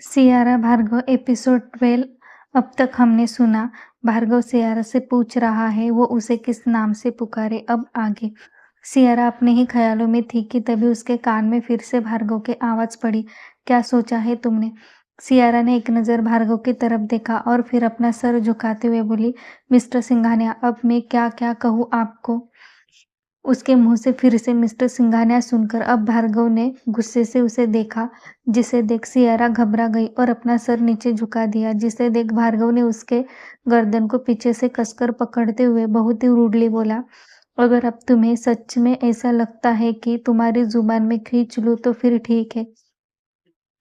Sierra Bhargava episode 12। अब तक हमने सुना भार्गव सियारा से पूछ रहा है वो उसे किस नाम से पुकारे। अब आगे। सियारा अपने ही ख्यालों में थी कि तभी उसके कान में फिर से भार्गव की आवाज पड़ी। क्या सोचा है तुमने? सियारा ने एक नजर भार्गव की तरफ देखा और फिर अपना सर झुकाते हुए बोली, मिस्टर सिंघानिया, अब मैं क्या क्या कहूँ आपको? उसके मुंह से फिर से मिस्टर सिंघानिया सुनकर अब भार्गव ने गुस्से से उसे देखा, जिसे देख सियारा घबरा गई और अपना सर नीचे झुका दिया। जिसे देख भार्गव ने उसके गर्दन को पीछे से कसकर पकड़ते हुए बहुत ही रूडली बोला, अगर अब तुम्हें सच में ऐसा लगता है कि तुम्हारी जुबान में खींच लूं तो फिर ठीक है।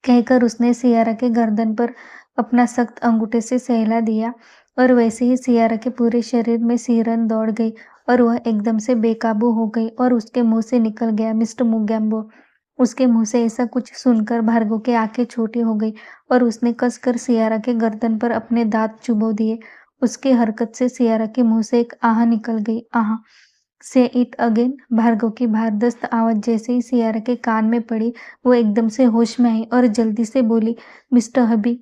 कहकर उसने सियारा के गर्दन पर अपना सख्त अंगूठे से सहला दिया और वैसे ही सियारा के पूरे शरीर में सिहरन दौड़ गई और वह एकदम से बेकाबू हो गई और उसके मुंह से निकल गया, मिस्टर मुगैम्बो। उसके मुंह से ऐसा कुछ सुनकर भार्गव की आंखें छोटी हो गई और उसने कसकर सियारा के गर्दन पर अपने दांत चुभो दिए। उसकी हरकत से सियारा के मुंह से एक आह निकल गई। आह। से इट अगेन। भार्गव की भारदस्त आवाज जैसे ही सियारा के कान में पड़ी, वो एकदम से होश में आई और जल्दी से बोली, मिस्टर हबी।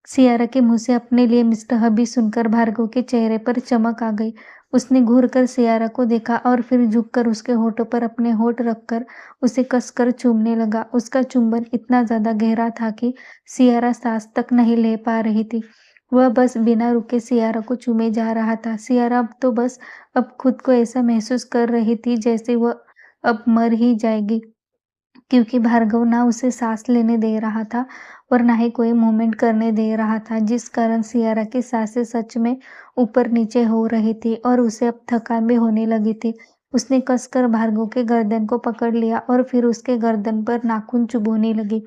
सियारा के मुंह से अपने लिए मिस्टर हबी सुनकर भार्गव के चेहरे पर चमक आ गई। उसने घूर कर सियारा को देखा और फिर झुककर उसके होठों पर अपने होठ रखकर उसे कसकर चूमने लगा। उसका चुंबन इतना ज्यादा गहरा था कि सियारा सांस तक नहीं ले पा रही थी। वह बस बिना रुके सियारा को चूमे जा रहा था। सियारा अब तो बस अब खुद को ऐसा महसूस कर रही थी जैसे वह अब मर ही जाएगी, क्योंकि भार्गव ना उसे सांस लेने दे रहा था और ना ही कोई मूवमेंट करने दे रहा था, जिस कारण सियारा की सांसें सच में ऊपर नीचे हो रही थी और उसे अब थकान भी होने लगी थी। उसने कसकर भार्गव के गर्दन को पकड़ लिया और फिर उसके गर्दन पर नाखून चुभोने लगी।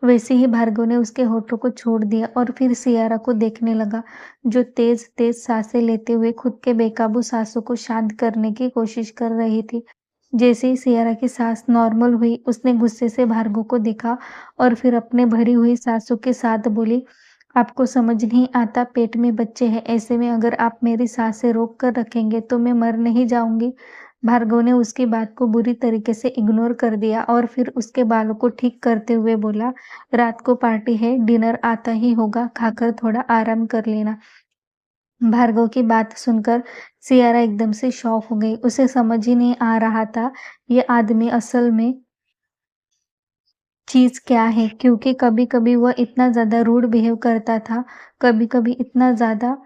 वैसे ही भार्गव ने उसके होठों को छोड़ दिया और फिर सियारा को देखने लगा, जो तेज तेज सांसें लेते हुए खुद के बेकाबू सांसों को शांत करने की कोशिश कर रही थी। जैसे ही सियारा की सांस नॉर्मल हुई, उसने गुस्से से भार्गव को देखा और फिर अपने भरी हुई सांसों के साथ बोली, आपको समझ नहीं आता, पेट में बच्चे हैं, ऐसे में अगर आप मेरी सांसें रोक कर रखेंगे तो मैं मर नहीं जाऊंगी। भार्गव ने उसकी बात को बुरी तरीके से इग्नोर कर दिया और फिर उसके बालों को ठीक करते हुए बोला, रात को पार्टी है, डिनर आता ही होगा, खाकर थोड़ा आराम कर लेना। भार्गव की बात सुनकर सियारा एकदम से शॉक हो गई। उसे समझ ही नहीं आ रहा था ये आदमी असल में चीज क्या है, क्योंकि कभी कभी वह इतना ज्यादा रूड बिहेव करता था, कभी कभी इतना ज्यादा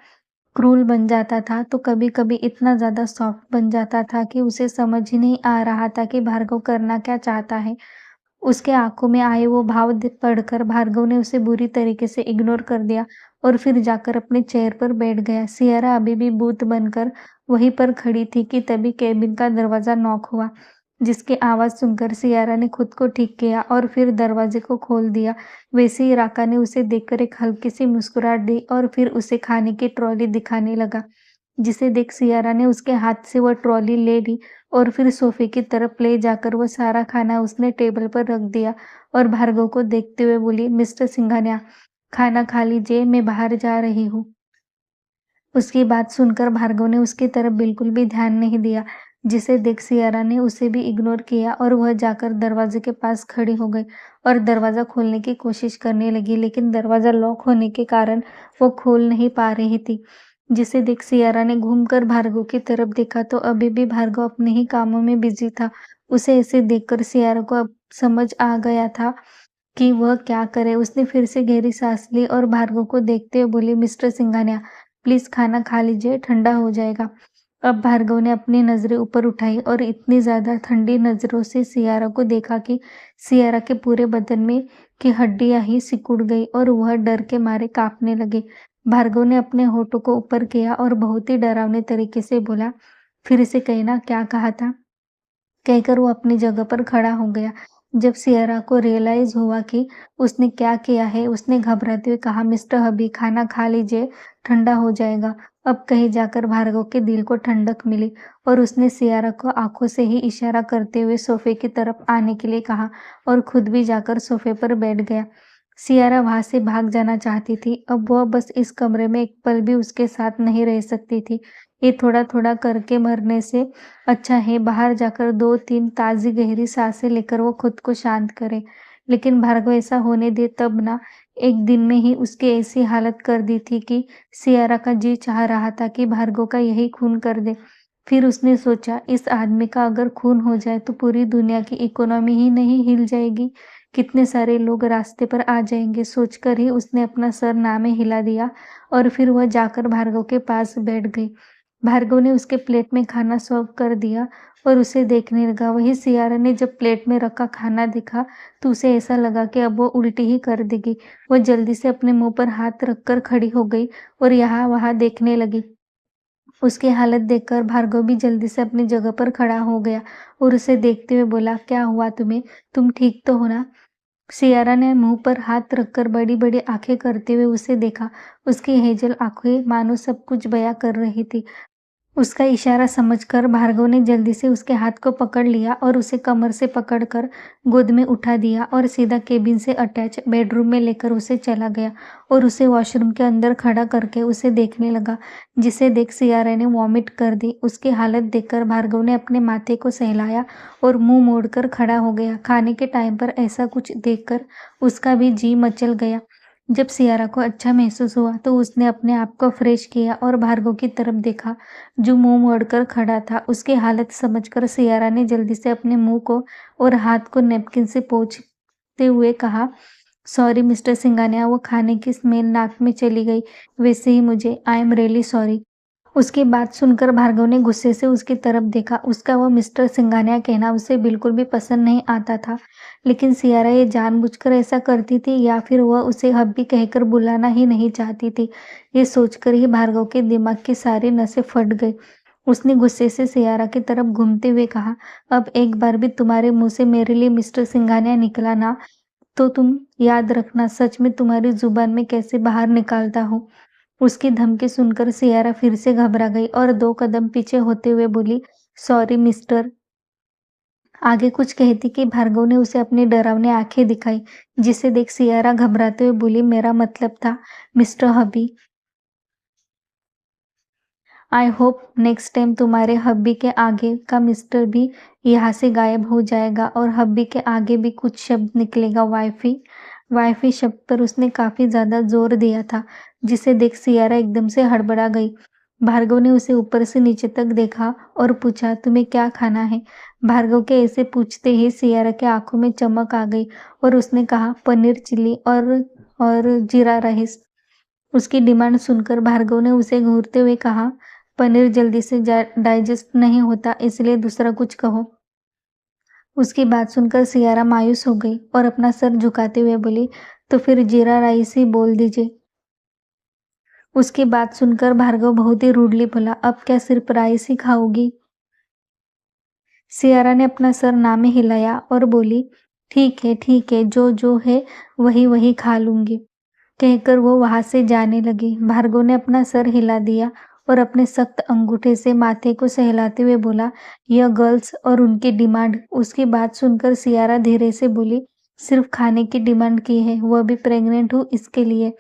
क्रूल बन जाता था, तो कभी कभी इतना ज्यादा सॉफ्ट बन जाता था कि उसे समझ ही नहीं आ रहा था कि भार्गव करना क्या चाहता है। उसके आंखों में आए वो भाव पढ़कर भार्गव ने उसे बुरी तरीके से इग्नोर कर दिया और फिर जाकर अपने चेयर पर बैठ गया। सियारा अभी भी भूत बनकर वहीं पर खड़ी थी कि तभी केबिन का दरवाजा नॉक हुआ, जिसकी आवाज सुनकर सियारा ने खुद को ठीक किया और फिर दरवाजे को खोल दिया। वैसे ही राका ने उसे देखकर एक हल्की सी मुस्कुराहट दी और फिर उसे खाने की ट्रॉली दिखाने लगा, जिसे देख सियारा ने उसके हाथ से वह ट्रॉली ले ली और फिर सोफे की तरफ ले जाकर वह सारा खाना उसने टेबल पर रख दिया और भार्गव को देखते हुए बोली, मिस्टर सिंघानिया, खाना खा लीजिए, मैं बाहर जा रही हूँ। उसकी बात सुनकर भार्गव ने उसकी तरफ बिल्कुल भी ध्यान नहीं दिया, जिसे देख सियारा ने उसे भी इग्नोर किया और वह जाकर दरवाजे के पास खड़ी हो गई और दरवाजा खोलने की कोशिश करने लगी, लेकिन दरवाजा लॉक होने के कारण वो खोल नहीं पा रही थी। जिसे देख सियारा ने घूमकर भार्गव की तरफ देखा तो अभी भी भार्गव अपने ही कामों में बिजी था। उसे ऐसे देखकर सियारा को अब समझ आ गया था कि वह क्या करे। उसने फिर से गहरी सांस ली और भार्गव को देखते हुए बोली, मिस्टर सिंघानिया, प्लीज खाना खा लीजिए, ठंडा हो जाएगा। अब भार्गव ने अपनी नजरें ऊपर उठाई और इतनी ज्यादा ठंडी नजरों से सियारा को देखा कि सियारा के पूरे बदन में की हड्डियां ही सिकुड़ गई और वह डर के मारे कांपने लगे। भार्गव ने अपने होठों को ऊपर किया और बहुत ही डरावने तरीके से बोला, फिर से कहना, क्या कहा था? कहकर वो अपनी जगह पर खड़ा हो गया। जब सियरा को रियलाइज हुआ कि उसने क्या किया है, उसने घबराते हुए कहा, मिस्टर हबी, खाना खा लीजिए, ठंडा हो जाएगा। अब कहीं जाकर भार्गव के दिल को ठंडक मिली और उसने सियारा को आंखों से ही इशारा करते हुए सोफे की तरफ आने के लिए कहा और खुद भी जाकर सोफे पर बैठ गया। सियारा वहां से भाग जाना चाहती थी। अब वह बस इस कमरे में एक पल भी उसके साथ नहीं रह सकती थी। ये थोड़ा थोड़ा करके मरने से अच्छा है बाहर जाकर 2-3 ताज़ी गहरी सांसें लेकर वो खुद को शांत करे। लेकिन भार्गव ऐसा होने दे तब ना। एक दिन में ही उसकी ऐसी हालत कर दी थी कि सियारा का जी चाह रहा था कि भार्गव का यही खून कर दे। फिर उसने सोचा, इस आदमी का अगर खून हो जाए तो पूरी दुनिया की इकोनॉमी ही नहीं हिल जाएगी, कितने सारे लोग रास्ते पर आ जाएंगे। सोचकर ही उसने अपना सर ना में हिला दिया और फिर वह जाकर भार्गव के पास बैठ गई। भार्गव ने उसके प्लेट में खाना सर्व कर दिया और उसे देखने लगा। वही सियारा ने जब प्लेट में रखा खाना देखा तो उसे ऐसा लगा कि अब वो उल्टी ही कर देगी। वह जल्दी से अपने मुंह पर हाथ रखकर खड़ी हो गई और यहाँ वहाँ देखने लगी। उसकी हालत देखकर भार्गव भी जल्दी से अपनी जगह पर खड़ा हो गया और उसे देखते हुए बोला, क्या हुआ तुम्हें? तुम ठीक तो हो ना? सियारा ने मुंह पर हाथ रखकर बड़ी बड़ी आंखें करते हुए उसे देखा। उसकी हेजल आंखें मानो सब कुछ बयां कर रही थी। उसका इशारा समझकर भार्गव ने जल्दी से उसके हाथ को पकड़ लिया और उसे कमर से पकड़कर गोद में उठा दिया और सीधा केबिन से अटैच बेडरूम में लेकर उसे चला गया और उसे वॉशरूम के अंदर खड़ा करके उसे देखने लगा, जिसे देख सियारा ने वॉमिट कर दी। उसकी हालत देखकर भार्गव ने अपने माथे को सहलाया और मुंह मोड़कर खड़ा हो गया। खाने के टाइम पर ऐसा कुछ देखकर उसका भी जी मचल गया। जब सियारा को अच्छा महसूस हुआ तो उसने अपने आप को फ्रेश किया और भार्गव की तरफ देखा, जो मुंह मोड़कर खड़ा था। उसकी हालत समझकर सियारा ने जल्दी से अपने मुंह को और हाथ को नैपकिन से पोंछते हुए कहा, सॉरी मिस्टर सिंघानिया, वो खाने की स्मेल नाक में चली गई। वैसे ही मुझे आई एम रियली सॉरी। उसकी बात सुनकर भार्गव ने गुस्से से उसकी तरफ देखा। उसका वो मिस्टर सिंघानिया कहना उसे बिल्कुल भी पसंद नहीं आता था, लेकिन सियारा ये जानबूझकर ऐसा करती थी या फिर वह उसे हब्बी कहकर बुलाना ही नहीं चाहती थी। ये सोचकर ही भार्गव के दिमाग की सारी नसें फट गई। उसने गुस्से से सियारा की तरफ घूमते हुए कहा, अब एक बार भी तुम्हारे मुंह से मेरे लिए मिस्टर सिंघानिया निकला ना, तो तुम याद रखना सच में तुम्हारी जुबान में कैसे बाहर निकालता हूँ। उसकी धमकी सुनकर सियारा फिर से घबरा गई और 2 कदम पीछे होते हुए बोली, सॉरी मिस्टर। आगे कुछ कहती कि भार्गव ने उसे अपनी डरावनी आंखें दिखाई, जिसे देख सियारा घबराते हुए बोली, मेरा मतलब था mister hubby. I hope next time तुम्हारे हब्बी के आगे का मिस्टर भी यहाँ से गायब हो जाएगा और हब्बी के आगे भी कुछ शब्द निकलेगा वाइफी। वाइफी शब्द पर उसने काफी ज्यादा जोर दिया था, जिसे देख सियारा एकदम से हड़बड़ा गई। भार्गव ने उसे ऊपर से नीचे तक देखा और पूछा, तुम्हें क्या खाना है? भार्गव के ऐसे पूछते ही सियारा के आंखों में चमक आ गई और उसने कहा, पनीर चिल्ली और जीरा राइस। उसकी डिमांड सुनकर भार्गव ने उसे घूरते हुए कहा, पनीर जल्दी से डाइजेस्ट नहीं होता, इसलिए दूसरा कुछ कहो। उसकी बात सुनकर सियारा मायूस हो गई और अपना सर झुकाते हुए बोली, तो फिर जीरा राइस ही बोल दीजिए। उसकी बात सुनकर भार्गव बहुत ही रूडली बोला, अब क्या सिर्फ राइस ही खाओगी? सियारा ने अपना सर ना में हिलाया और बोली, ठीक है, जो जो है वही वही खा लूंगी। कहकर वो वहां से जाने लगी। भार्गव ने अपना सर हिला दिया और अपने सख्त अंगूठे से माथे को सहलाते हुए बोला, यह गर्ल्स और उनकी डिमांड। उसकी बात सुनकर सियारा धीरे से बोली, सिर्फ खाने की डिमांड की है, वह भी प्रेग्नेंट हूँ इसके लिए।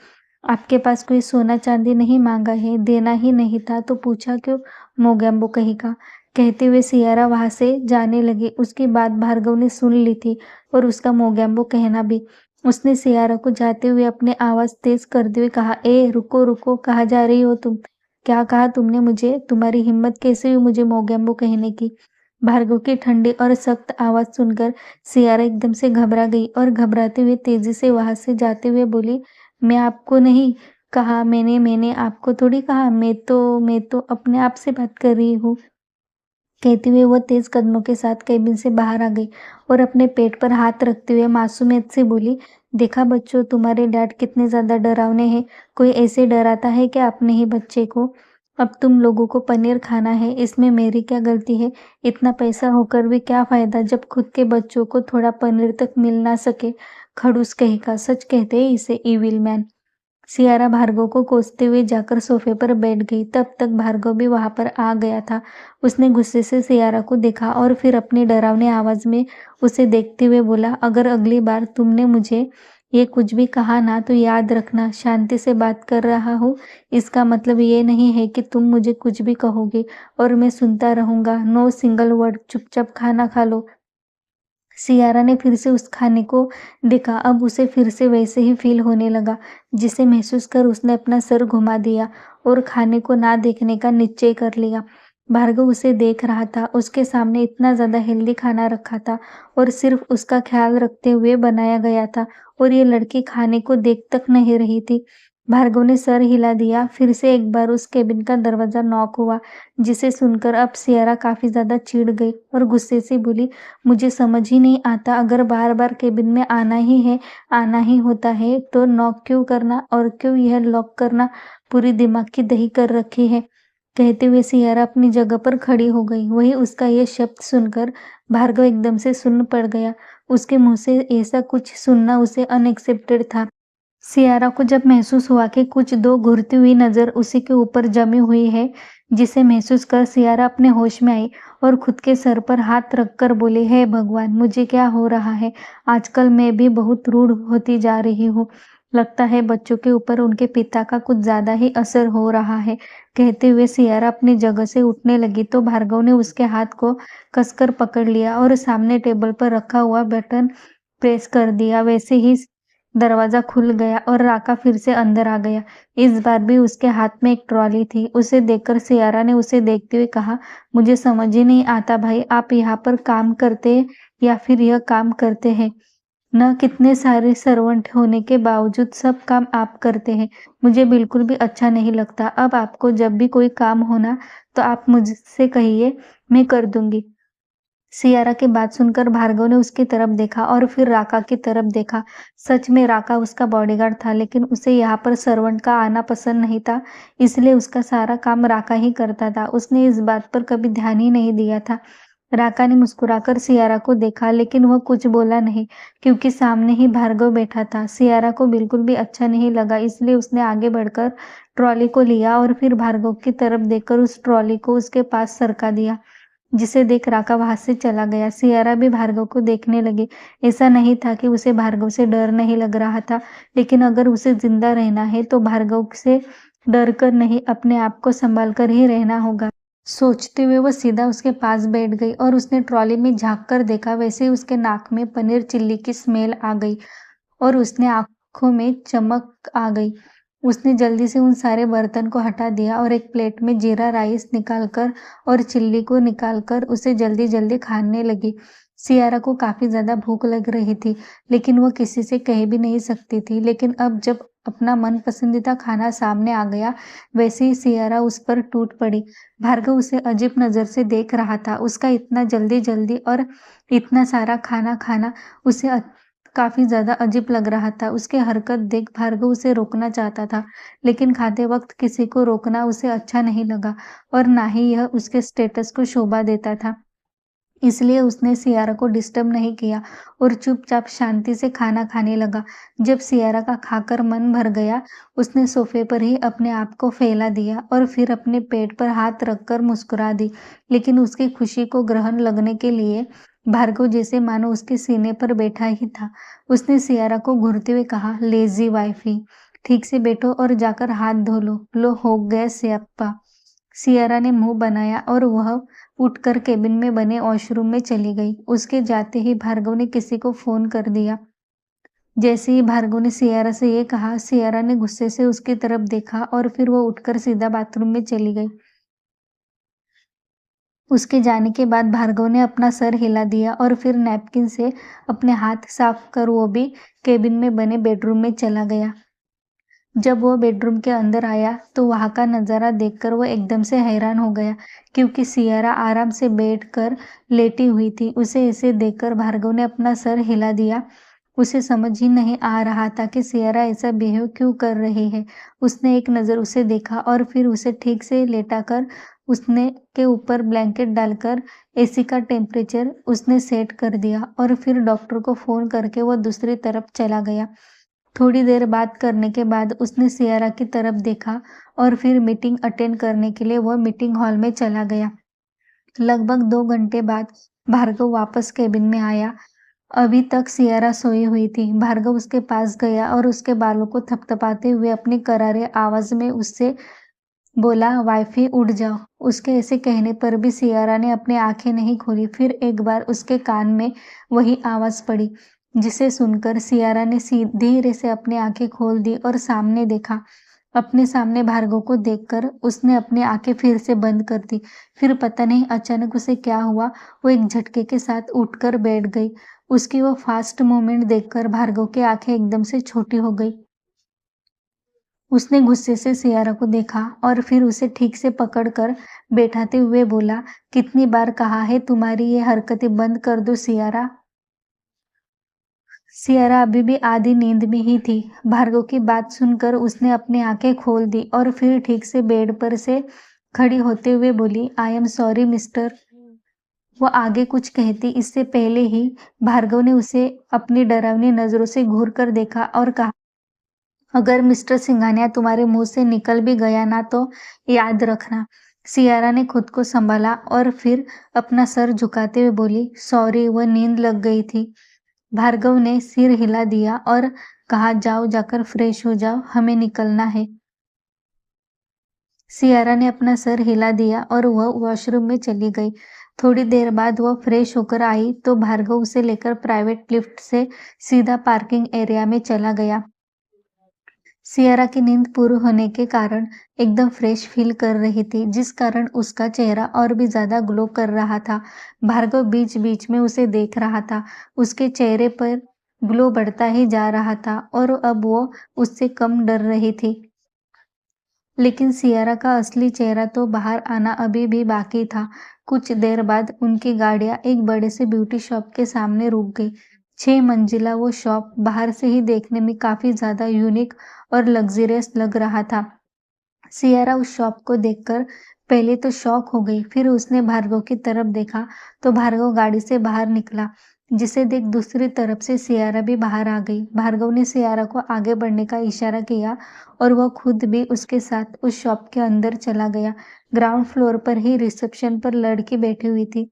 आपके पास कोई सोना चांदी नहीं मांगा है, देना ही नहीं था तो पूछा क्यों? मोगैम्बो कहीं का। कहते हुए सियारा वहां से जाने लगी। उसकी बात भार्गव ने सुन ली थी और उसका मोगैम्बो कहना भी। उसने सियारा को जाते हुए अपनी आवाज तेज करते हुए कहा, ए रुको रुको, कहाँ जा रही हो तुम? क्या कहा तुमने मुझे? तुम्हारी हिम्मत कैसे हुई मुझे मोगैम्बो कहने की? भार्गव की ठंडी और सख्त आवाज सुनकर सियारा एकदम से घबरा गई और घबराते हुए तेजी से वहां से जाते हुए बोली, मैं आपको नहीं कहा, मैंने आपको थोड़ी कहा, मैं तो अपने आप से बात कर रही हूँ। कहते हुए वो तेज कदमों के साथ केबिन से बाहर आ गई और अपने पेट पर हाथ रखते हुए मासूमियत से बोली, देखा बच्चों, तुम्हारे डैड कितने ज्यादा डरावने हैं। कोई ऐसे डराता है क्या अपने ही बच्चे को? अब तुम लोगों को पनीर खाना है, इसमें मेरी क्या गलती है? इतना पैसा होकर भी क्या फायदा जब खुद के बच्चों को थोड़ा पनीर तक मिल ना सके। खड़ूस कहीं का, सच कहते हैं इसे इविल मैन। सियारा भार्गव को कोसते हुए जाकर सोफे पर बैठ गई। तब तक भार्गव भी वहां पर आ गया था। उसने गुस्से से सियारा को देखा और फिर अपनी डरावनी आवाज में उसे देखते हुए बोला, अगर अगली बार तुमने मुझे ये कुछ भी कहा ना तो याद रखना, शांति से बात कर रहा हूँ, इसका मतलब ये नहीं है कि तुम मुझे कुछ भी कहोगे और मैं सुनता रहूंगा। नो सिंगल वर्ड, चुपचाप खाना खा लो। सियारा ने फिर से उस खाने को देखा। अब उसे फिर से वैसे ही फ़ील होने लगा, जिसे महसूस कर उसने अपना सर घुमा दिया और खाने को ना देखने का निश्चय कर लिया। भार्गव उसे देख रहा था। उसके सामने इतना ज़्यादा हेल्दी खाना रखा था और सिर्फ़ उसका ख़्याल रखते हुए बनाया गया था, और ये लड़की खाने को देख तक नहीं रही थी। भार्गव ने सर हिला दिया। फिर से एक बार उस केबिन का दरवाज़ा नॉक हुआ, जिसे सुनकर अब सियारा काफ़ी ज़्यादा चिढ़ गई और गुस्से से बोली, मुझे समझ ही नहीं आता, अगर बार-बार केबिन में आना ही होता है तो नॉक क्यों करना और क्यों यह लॉक करना, पूरी दिमाग की दही कर रखी है। कहते हुए सियारा अपनी जगह पर खड़ी हो गई। वहीं उसका ये शब्द सुनकर भार्गव एकदम से सुन्न पड़ गया। उसके मुँह से ऐसा कुछ सुनना उसे अनएक्सपेक्टेड था। सियारा को जब महसूस हुआ कि कुछ दो घूरती हुई नज़र उसी के ऊपर जमी हुई है, जिसे महसूस कर सियारा अपने होश में आई और खुद के सर पर हाथ रखकर बोली, हे भगवान, मुझे क्या हो रहा है? आजकल मैं भी बहुत रूढ़ होती जा रही हूँ। लगता है बच्चों के ऊपर उनके पिता का कुछ ज़्यादा ही असर हो रहा है। कहते हुए सियारा अपनी जगह से उठने लगी तो भार्गव ने उसके हाथ को कसकर पकड़ लिया और सामने टेबल पर रखा हुआ बटन प्रेस कर दिया। वैसे ही दरवाज़ा खुल गया और राका फिर से अंदर आ गया। इस बार भी उसके हाथ में एक ट्रॉली थी। उसे देखकर सियारा ने उसे देखते हुए कहा, मुझे समझ ही नहीं आता भाई, आप यहाँ पर काम करते या फिर यह काम करते हैं? न कितने सारे सर्वेंट होने के बावजूद सब काम आप करते हैं। मुझे बिल्कुल भी अच्छा नहीं लगता। अब आपको जब भी कोई काम हो ना, तो आप मुझसे कहिए, मैं कर दूँगी। सियारा की बात सुनकर भार्गव ने उसकी तरफ देखा और फिर राका की तरफ देखा। सच में राका उसका बॉडीगार्ड था, लेकिन उसे यहाँ पर सर्वेंट का आना पसंद नहीं था, इसलिए उसका सारा काम राका ही करता था। उसने इस बात पर कभी ध्यान ही नहीं दिया था। राका ने मुस्कुराकर सियारा को देखा, लेकिन वह कुछ बोला नहीं, क्योंकि सामने ही भार्गव बैठा था। सियारा को बिल्कुल भी अच्छा नहीं लगा, इसलिए उसने आगे बढ़कर ट्रॉली को लिया और फिर भार्गव की तरफ देखकर उस ट्रॉली को उसके पास सरका दिया, जिसे देख राका वहां से चला गया। सियारा भी भार्गव को देखने लगी। ऐसा नहीं था कि उसे भार्गव से डर नहीं लग रहा था, लेकिन अगर उसे जिंदा रहना है तो भार्गव से डर कर नहीं, अपने आप को संभाल कर ही रहना होगा। सोचते हुए वो सीधा उसके पास बैठ गई और उसने ट्रॉली में झांक कर देखा। वैसे ही उसके नाक में पनीर चिल्ली की स्मेल आ गई और उसने आंखों में चमक आ गई। उसने जल्दी से उन सारे बर्तन को हटा दिया और एक प्लेट में जीरा राइस निकालकर और चिल्ली को निकालकर उसे जल्दी जल्दी खाने लगी। सियारा को काफी ज्यादा भूख लग रही थी, लेकिन वो किसी से कह भी नहीं सकती थी। लेकिन अब जब अपना मन पसंदीदा खाना सामने आ गया, वैसे ही सियारा उस पर टूट पड़ी। भार्गव उसे अजीब नजर से देख रहा था। उसका इतना जल्दी जल्दी और इतना सारा खाना खाना उसे काफ़ी ज़्यादा अजीब लग रहा था। उसकी हरकत देख भार्गव उसे रोकना चाहता था, लेकिन खाते वक़्त किसी को रोकना उसे अच्छा नहीं लगा और ना ही यह उसके स्टेटस को शोभा देता था। इसलिए उसने सियारा को डिस्टर्ब नहीं किया और चुपचाप शांति से खाना खाने लगा। जब सियारा का खाकर मन भर गया, उसने सोफे पर ही अपने आप को फैला दिया और फिर अपने पेट पर हाथ रखकर मुस्कुरा दी। लेकिन उसकी खुशी को ग्रहण लगने के लिए भार्गव जैसे मानो उसके सीने पर बैठा ही था। उसने सियारा को घूरते हुए कहा, लेजी वाइफी, ठीक से बैठो और जाकर हाथ धो लो हो गया स्याप्पा। सियारा ने मुंह बनाया और वह उठकर केबिन में बने वॉशरूम में चली गई। उसके जाते ही भार्गव ने किसी को फोन कर दिया। जैसे ही भार्गव ने सियारा से ये कहा, सियारा ने गुस्से से उसकी तरफ देखा और फिर वो उठकर सीधा बाथरूम में चली गई। उसके जाने के बाद भार्गव ने अपना सर हिला दिया और फिर नैपकिन से अपने हाथ साफ कर वो भी केबिन में बने बेडरूम में चला गया। जब वो बेडरूम के अंदर आया तो वहां का नजारा देखकर वो एकदम से हैरान हो गया, क्योंकि सियारा आराम से बैठकर लेटी हुई थी। उसे इसे देखकर भार्गव ने अपना सर हिला दिया। उसे समझ ही नहीं आ रहा था कि सियारा ऐसा बिहेव क्यों कर रही है। उसने एक नज़र उसे देखा और फिर उसे ठीक से लेटाकर उसने के ऊपर ब्लैंकेट डालकर एसी का टेम्परेचर उसने सेट कर दिया और फिर डॉक्टर को फ़ोन करके वो दूसरी तरफ चला गया। थोड़ी देर बात करने के बाद उसने सियारा की तरफ देखा और फिर मीटिंग अटेंड करने के लिए वह मीटिंग हॉल में चला गया। लगभग 2 घंटे बाद भार्गव वापस केबिन में आया। अभी तक सियारा सोई हुई थी। भार्गव उसके पास गया और उसके बालों को थपथपाते हुए अपनी करारे आवाज में उससे बोला, वाइफी उठ जाओ। उसके ऐसे कहने पर भी सियारा ने अपनी आंखें नहीं खोली। फिर एक बार उसके कान में वही आवाज पड़ी, जिसे सुनकर सियारा ने धीरे से अपनी आंखें खोल दी और सामने देखा। अपने सामने भार्गव को देखकर उसने अपनी आंखें फिर से बंद कर दी। फिर पता नहीं अचानक उसे क्या हुआ, वो एक झटके के साथ उठकर बैठ गई। उसकी वो फास्ट मूवमेंट देखकर भार्गव की आंखें एकदम से छोटी हो गई। उसने गुस्से से सियारा को देखा और फिर उसे ठीक से पकड़कर बैठाते हुए बोला, कितनी बार कहा है तुम्हारी ये हरकतें बंद कर दो सियारा। सियारा अभी भी आधी नींद में ही थी। भार्गव की बात सुनकर उसने अपनी आंखें खोल दी और फिर ठीक से बेड पर से खड़ी होते हुए बोली, आई एम सॉरी मिस्टर। वो आगे कुछ कहती इससे पहले ही भार्गव ने उसे अपनी डरावनी नजरों से घूर कर देखा और कहा, अगर मिस्टर सिंघानिया तुम्हारे मुंह से निकल भी गया ना तो याद रखना। सियारा ने खुद को संभाला और फिर अपना सर झुकाते हुए बोली, सॉरी, वह नींद लग गई थी। भार्गव ने सिर हिला दिया और कहा, जाओ जाकर फ्रेश हो जाओ, हमें निकलना है। सियारा ने अपना सर हिला दिया और वह वॉशरूम में चली गई। थोड़ी देर बाद वह फ्रेश होकर आई तो भार्गव उसे लेकर प्राइवेट लिफ्ट से सीधा पार्किंग एरिया में चला गया। सियारा की नींद पूरी होने के कारण एकदम फ्रेश फील कर रही थी, जिस कारण उसका चेहरा और भी ज्यादा ग्लो कर रहा था। भार्गव बीच बीच में उसे देख रहा था। उसके चेहरे पर ग्लो बढ़ता ही जा रहा था और अब वो उससे कम डर रही थी। लेकिन सियारा का असली चेहरा तो बाहर आना अभी भी बाकी था। कुछ देर बाद उनकी गाड़ियां एक बड़े से ब्यूटी शॉप के सामने रुक गई। 6 मंजिला वो शॉप बाहर से ही देखने में काफी ज्यादा यूनिक और लग्जरियस लग रहा था। सियारा उस शॉप को देखकर पहले तो शॉक हो गई, फिर उसने भार्गव की तरफ देखा तो भार्गव गाड़ी से बाहर निकला, जिसे देख दूसरी तरफ से सियारा भी बाहर आ गई। भार्गव ने सियारा को आगे बढ़ने का इशारा किया और वह खुद भी उसके साथ उस शॉप के अंदर चला गया। ग्राउंड फ्लोर पर ही रिसेप्शन पर लड़की बैठी हुई थी।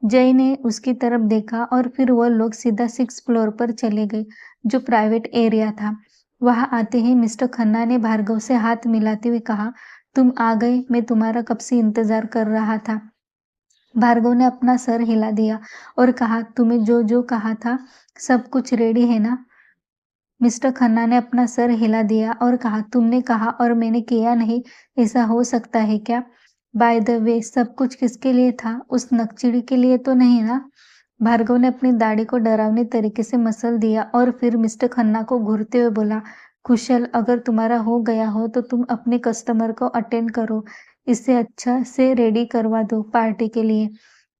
जय ने उसकी तरफ देखा और फिर वह लोग सीधा 6 फ्लोर पर चले गए, जो प्राइवेट एरिया था। वहां आते ही मिस्टर खन्ना ने भार्गव से हाथ मिलाते हुए कहा, तुम आ गए, मैं तुम्हारा कब से इंतजार कर रहा था। भार्गव ने अपना सर हिला दिया और कहा, तुम्हें जो जो कहा था सब कुछ रेडी है ना। मिस्टर खन्ना ने अपना सर हिला दिया और कहा, तुमने कहा और मैंने किया नहीं, ऐसा हो सकता है क्या। बाय द वे, सब कुछ किसके लिए था, उस नकचिड़ी के लिए तो नहीं ना। भार्गव ने अपनी दाढ़ी को डरावने तरीके से मसल दिया और फिर मिस्टर खन्ना को घूरते हुए बोला, कुशल, अगर तुम्हारा हो गया हो तो तुम अपने कस्टमर को अटेंड करो, इससे अच्छा से रेडी करवा दो पार्टी के लिए।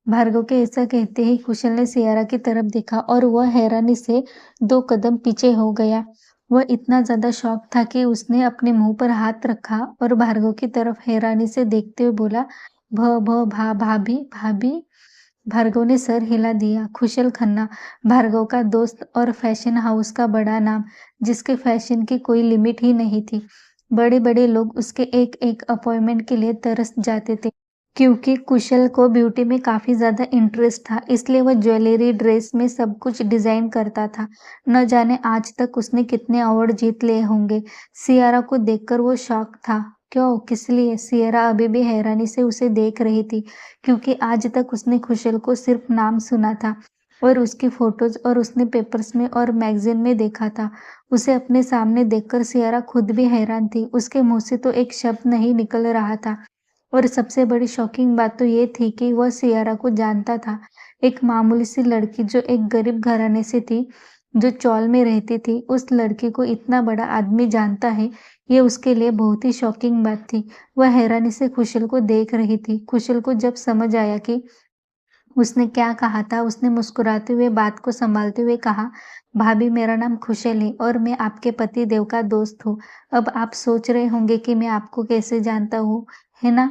भार्गव के ऐसा कहते ही कुशल ने सियारा की तरफ देखा और वह हैरानी से 2 कदम पीछे हो गया। वह इतना ज्यादा शॉक था कि उसने अपने मुंह पर हाथ रखा और भार्गव की तरफ हैरानी से देखते हुए बोला, भ भ भा भाभी भाभी। भार्गव ने सर हिला दिया। कुशल खन्ना, भार्गव का दोस्त और फैशन हाउस का बड़ा नाम, जिसके फैशन की कोई लिमिट ही नहीं थी। बड़े बड़े लोग उसके एक एक अपॉइंटमेंट के लिए तरस जाते थे। क्योंकि कुशल को ब्यूटी में काफी ज्यादा इंटरेस्ट था, इसलिए वह ज्वेलरी, ड्रेस में सब कुछ डिजाइन करता था। न जाने आज तक उसने कितने अवार्ड जीत लिए होंगे। सियारा को देखकर वो शॉक था। क्यों, किस लिए? सियारा अभी भी हैरानी से उसे देख रही थी, क्योंकि आज तक उसने कुशल को सिर्फ नाम सुना था और उसकी फोटोज और उसने पेपर्स में और मैगजीन में देखा था। उसे अपने सामने देखकर सियारा खुद भी हैरान थी। उसके मुंह से तो एक शब्द नहीं निकल रहा था। और सबसे बड़ी शॉकिंग बात तो ये थी कि वह सियारा को जानता था। एक मामूली सी लड़की जो एक गरीब घराने से थी, जो चौल में रहती थी, उस लड़की को इतना बड़ा आदमी जानता है, ये उसके लिए बहुत ही शॉकिंग बात थी। वह हैरानी से कुशल को देख रही थी। कुशल को जब समझ आया कि उसने क्या कहा था, उसने मुस्कुराते हुए बात को संभालते हुए कहा, भाभी, मेरा नाम खुशल है और मैं आपके पति देव का दोस्त हूँ। अब आप सोच रहे होंगे कि मैं आपको कैसे जानता हूँ, है ना।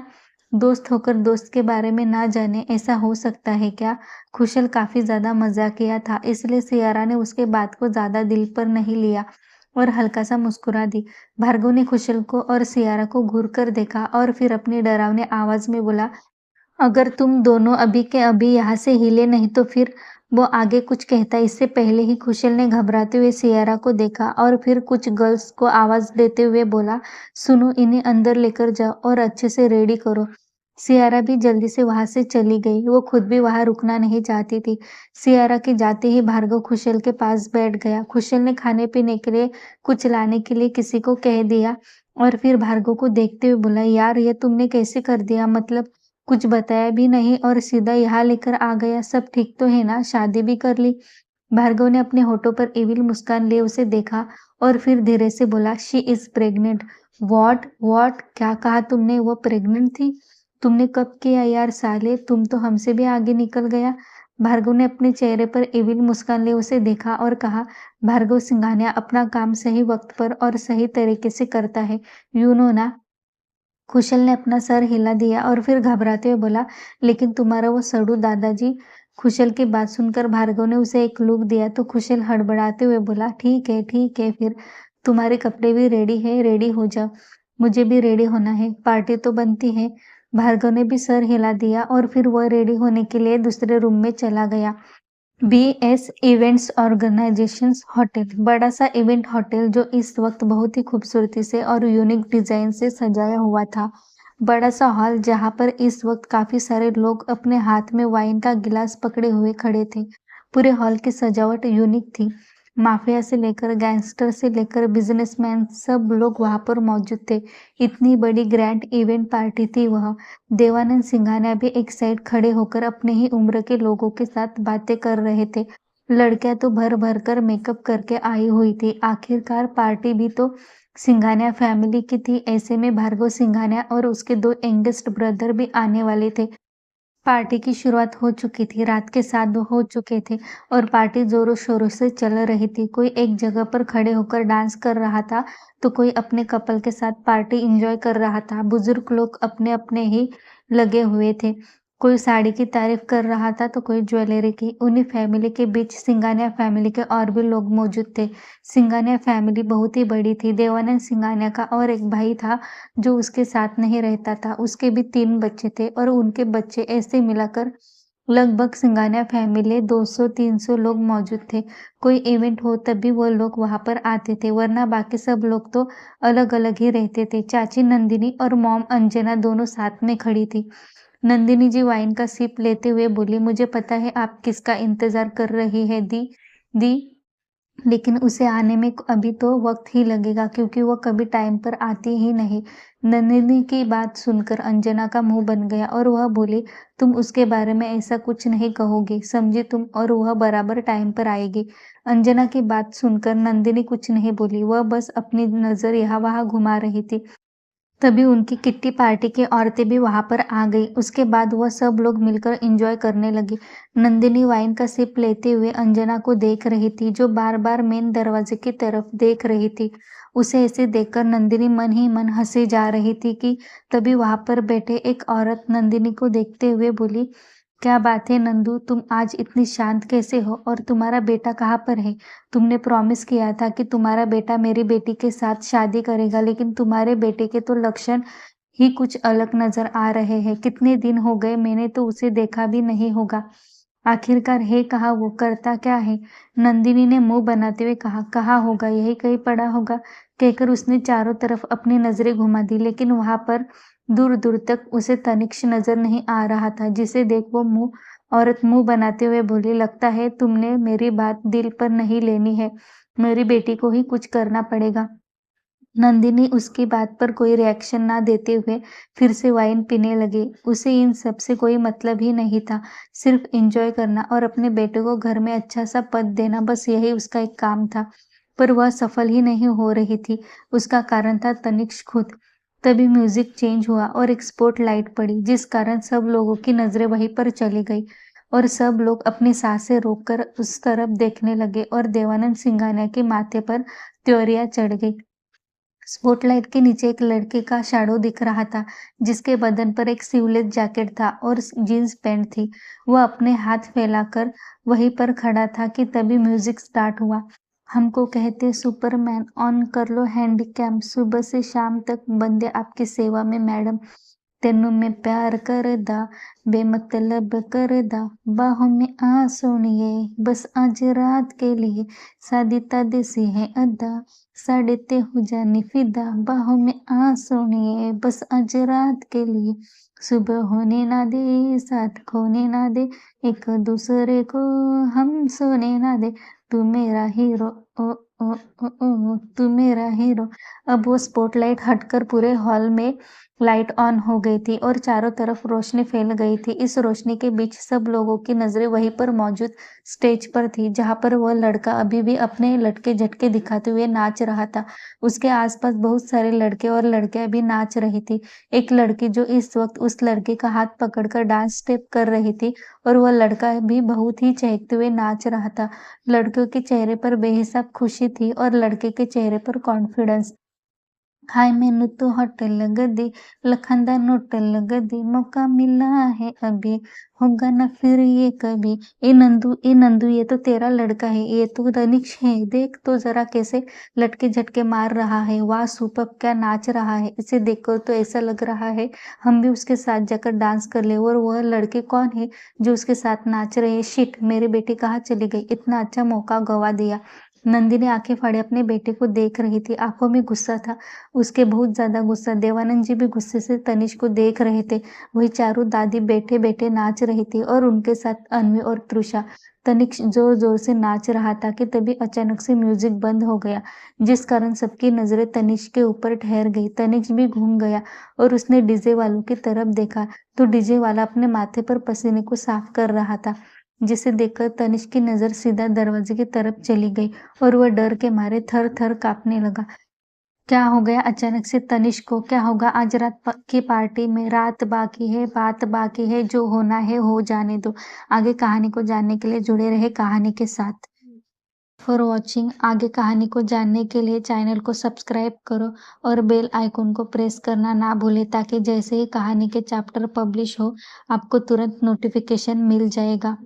दोस्त होकर दोस्त के बारे में ना जाने, ऐसा हो सकता है क्या। खुशल काफी ज्यादा मजाकिया था, इसलिए सियारा ने उसके बात को ज्यादा दिल पर नहीं लिया और हल्का सा मुस्कुरा दी। भार्गव ने खुशल को और सियारा को घूर कर देखा और फिर अपनी डरावने आवाज में बोला, अगर तुम दोनों अभी के अभी यहाँ से हिले नहीं तो फिर वो आगे कुछ कहता इससे पहले ही खुशल ने घबराते हुए सियारा को देखा और फिर कुछ गर्ल्स को आवाज देते हुए बोला, सुनो, इन्हें अंदर लेकर जाओ और अच्छे से रेडी करो। सियारा भी जल्दी से वहां से चली गई। वो खुद भी वहां रुकना नहीं चाहती थी। सियारा के जाते ही भार्गव खुशल के पास बैठ गया। खुशल ने खाने पीने के लिए कुछ लाने के लिए किसी को कह दिया और फिर भार्गव को देखते हुए बोला, यार ये तुमने कैसे कर दिया? मतलब कुछ बताया भी नहीं और सीधा यहाँ लेकर आ गया। सब ठीक तो है ना? शादी भी कर ली? भार्गव ने अपने होठों पर एविल मुस्कान लिए उसे देखा और फिर धीरे से बोला, शी इज प्रेग्नेंट। वॉट? क्या कहा तुमने? वो प्रेग्नेंट थी? तुमने कब किया यार साले? तुम तो हमसे भी आगे निकल गया। भार्गव ने अपने चेहरे पर एविल मुस्कान लिए उसे देखा और कहा, भार्गव सिंघानिया अपना काम सही वक्त पर और सही तरीके से करता है, यू नो ना। कुशल ने अपना सर हिला दिया और फिर घबराते हुए बोला, लेकिन तुम्हारा वो सड़ू दादाजी? कुशल की बात सुनकर भार्गव ने उसे एक लुक दिया तो कुशल हड़बड़ाते हुए बोला, ठीक है फिर। तुम्हारे कपड़े भी रेडी है, रेडी हो जाओ। मुझे भी रेडी होना है, पार्टी तो बनती है। भार्गव ने भी सर हिला दिया और फिर वह रेडी होने के लिए दूसरे रूम में चला गया। बीएस इवेंट्स ऑर्गेनाइजेशंस होटल, बड़ा सा इवेंट होटल जो इस वक्त बहुत ही खूबसूरती से और यूनिक डिजाइन से सजाया हुआ था। बड़ा सा हॉल जहां पर इस वक्त काफी सारे लोग अपने हाथ में वाइन का गिलास पकड़े हुए खड़े थे। पूरे हॉल की सजावट यूनिक थी। माफिया से लेकर गैंगस्टर से लेकर बिजनेसमैन सब लोग वहां पर मौजूद थे। इतनी बड़ी ग्रैंड इवेंट पार्टी थी वह। देवानंद सिंघानिया भी एक साइड खड़े होकर अपने ही उम्र के लोगों के साथ बातें कर रहे थे। लड़कियां तो भर भर कर मेकअप करके आई हुई थी। आखिरकार पार्टी भी तो सिंघानिया फैमिली की थी। ऐसे में भार्गव सिंघानिया और उसके दो यंगेस्ट ब्रदर भी आने वाले थे। पार्टी की शुरुआत हो चुकी थी। रात के 7 हो चुके थे और पार्टी जोरों शोरों से चल रही थी। कोई एक जगह पर खड़े होकर डांस कर रहा था तो कोई अपने कपल के साथ पार्टी एंजॉय कर रहा था। बुजुर्ग लोग अपने अपने ही लगे हुए थे। कोई साड़ी की तारीफ कर रहा था तो कोई ज्वेलरी की। उन्हीं फैमिली के बीच सिंघानिया फैमिली के और भी लोग मौजूद थे। सिंघानिया फैमिली बहुत ही बड़ी थी। देवानंद सिंघानिया का और एक भाई था जो उसके साथ नहीं रहता था। उसके भी 3 बच्चे थे और उनके बच्चे, ऐसे मिलाकर लगभग सिंघानिया फैमिली 200-300 लोग मौजूद थे। कोई इवेंट हो तभी वो लोग वहां पर आते थे, वरना बाकी सब लोग तो अलग अलग ही रहते थे। चाची नंदिनी और मॉम अंजना दोनों साथ में खड़ी थी। नंदिनी जी वाइन का सिप लेते हुए बोली, मुझे पता है आप किसका इंतजार कर रही है दी दी लेकिन उसे आने में अभी तो वक्त ही लगेगा क्योंकि वो कभी टाइम पर आती ही नहीं। नंदिनी की बात सुनकर अंजना का मुंह बन गया और वह बोली, तुम उसके बारे में ऐसा कुछ नहीं कहोगी, समझी तुम, और वह बराबर टाइम पर आएगी। अंजना की बात सुनकर नंदिनी कुछ नहीं बोली। वह बस अपनी नजर यहाँ वहां घुमा रही थी। तभी उनकी किट्टी पार्टी की औरतें भी वहां पर आ गई। उसके बाद वह सब लोग मिलकर एंजॉय करने लगी। नंदिनी वाइन का सिप लेते हुए अंजना को देख रही थी जो बार बार मेन दरवाजे की तरफ देख रही थी। उसे ऐसे देखकर नंदिनी मन ही मन हंसी जा रही थी कि तभी वहां पर बैठे एक औरत नंदिनी को देखते हुए बोली, क्या बात है नंदू, तुम आज इतनी शांत कैसे हो और तुम्हारा बेटा कहाँ पर है? तुमने प्रॉमिस किया था कि तुम्हारा बेटा मेरी बेटी के साथ शादी करेगा, लेकिन तुम्हारे बेटे के तो लक्षण ही कुछ अलग नजर आ रहे हैं। कितने दिन हो गए, मैंने तो उसे देखा भी नहीं होगा। आखिरकार है कहाँ, वो करता क्या है? नंदिनी ने मुंह बनाते हुए कहा, कहाँ होगा, यही कहीं पड़ा होगा। कहकर उसने चारों तरफ अपनी नजरें घुमा दी, लेकिन वहां पर दूर दूर तक उसे तनिक्ष नजर नहीं आ रहा था, जिसे देख वो औरत मुंह बनाते हुए बोली, लगता है तुमने मेरी बात दिल पर नहीं लेनी है, मेरी बेटी को ही कुछ करना पड़ेगा। नंदिनी उसकी बात पर कोई रिएक्शन ना देते हुए फिर से वाइन पीने लगी। उसे इन सब से कोई मतलब ही नहीं था। सिर्फ एंजॉय करना और अपने बेटे को घर में अच्छा सा पद देना, बस यही उसका एक काम था। पर वह सफल ही नहीं हो रही थी। उसका कारण था तनिष्क खुद। तभी म्यूजिक चेंज हुआ और एक स्पॉट लाइट पड़ी, जिस कारण सब लोगों की नजरें वहीं पर चली गई और सब लोग अपनी सांसें रोककर उस तरफ देखने लगे और देवानंद सिंघानिया के माथे पर त्योरियां चढ़ गई। स्पॉटलाइट के नीचे एक लड़के का शैडो दिख रहा था, जिसके बदन पर एक स्लीवलेस जैकेट था और जींस पैंट थी। वह अपने हाथ फैलाकर वहीं पर खड़ा था कि तभी म्यूजिक स्टार्ट हुआ। हमको कहते सुपरमैन, ऑन कर लो हैंड कैम, सुबह से शाम तक बंदे आपकी सेवा में मैडम। तेनू मैं प्यार करदा बेमतलब करदा बाहों में आ सोनिए बस आज रात के लिए सादी तादी सी है अदा साढ़े ते हो जानी फिदा बाहों में आ सोनिए बस आज रात के लिए सुबह होने ना दे साथ खोने ना दे एक दूसरे को हम सोने ना दे तू मेरा हीरो ओ ओ ओ ओ तू मेरा हीरो। अब वो स्पॉटलाइट हटकर पूरे हॉल में लाइट ऑन हो गई थी और चारों तरफ रोशनी फैल गई थी। इस रोशनी के बीच सब लोगों की नजरें वहीं पर मौजूद स्टेज पर थी जहां पर वह लड़का अभी भी अपने लटके झटके दिखाते हुए नाच रहा था। उसके आसपास बहुत सारे लड़के और लड़कियां भी नाच रही थी। एक लड़की जो इस वक्त उस लड़के का हाथ पकड़कर डांस स्टेप कर रही थी और वह लड़का भी बहुत ही चहकते हुए नाच रहा था। लड़कियों के चेहरे पर बेहिसाब खुशी थी और लड़के के चेहरे पर कॉन्फिडेंस। हाय मैनू तो होटल लगदी लखन नोट लगदी मौका मिला है अभी होगा ना फिर ये कभी। ए नंदू ये तो तेरा लड़का है, ये तो तनिष्क है, देख तो जरा कैसे लटके झटके मार रहा है, वाह सुपर क्या नाच रहा है, इसे देखकर तो ऐसा लग रहा है हम भी उसके साथ जाकर डांस कर ले। और वह लड़के कौन है जो उसके साथ नाच रहे हैं? शिट, मेरी बेटी कहाँ चली गई, इतना अच्छा मौका गवा दिया। नंदिनी आंखें फाड़े अपने बेटे को देख रही थी, आंखों में गुस्सा था, उसके बहुत ज्यादा गुस्सा। देवानंद जी भी गुस्से से तनिष्क को देख रहे थे। वही चारों दादी बैठे बैठे नाच रही थी और उनके साथ अन्वी और तृषा। तनिष्क जोर जोर से नाच रहा था कि तभी अचानक से म्यूजिक बंद हो गया, जिस कारण सबकी नजरें तनिष्क के ऊपर ठहर गई। तनिष्क भी घूम गया और उसने डीजे वालों की तरफ देखा तो डीजे वाला अपने माथे पर पसीने को साफ कर रहा था, जिसे देखकर तनिष्क की नजर सीधा दरवाजे की तरफ चली गई और वह डर के मारे थर थर कांपने लगा। क्या हो गया अचानक से तनिष्क को? क्या होगा आज रात की पार्टी में? रात बाकी है, बात बाकी है, जो होना है हो जाने दो। आगे कहानी को जानने के लिए जुड़े रहे कहानी के साथ। For watching. आगे कहानी को जानने के लिए चैनल को सब्सक्राइब करो और बेल आइकन को प्रेस करना ना भूलें ताकि जैसे ही कहानी के चैप्टर पब्लिश हो आपको तुरंत नोटिफिकेशन मिल जाएगा।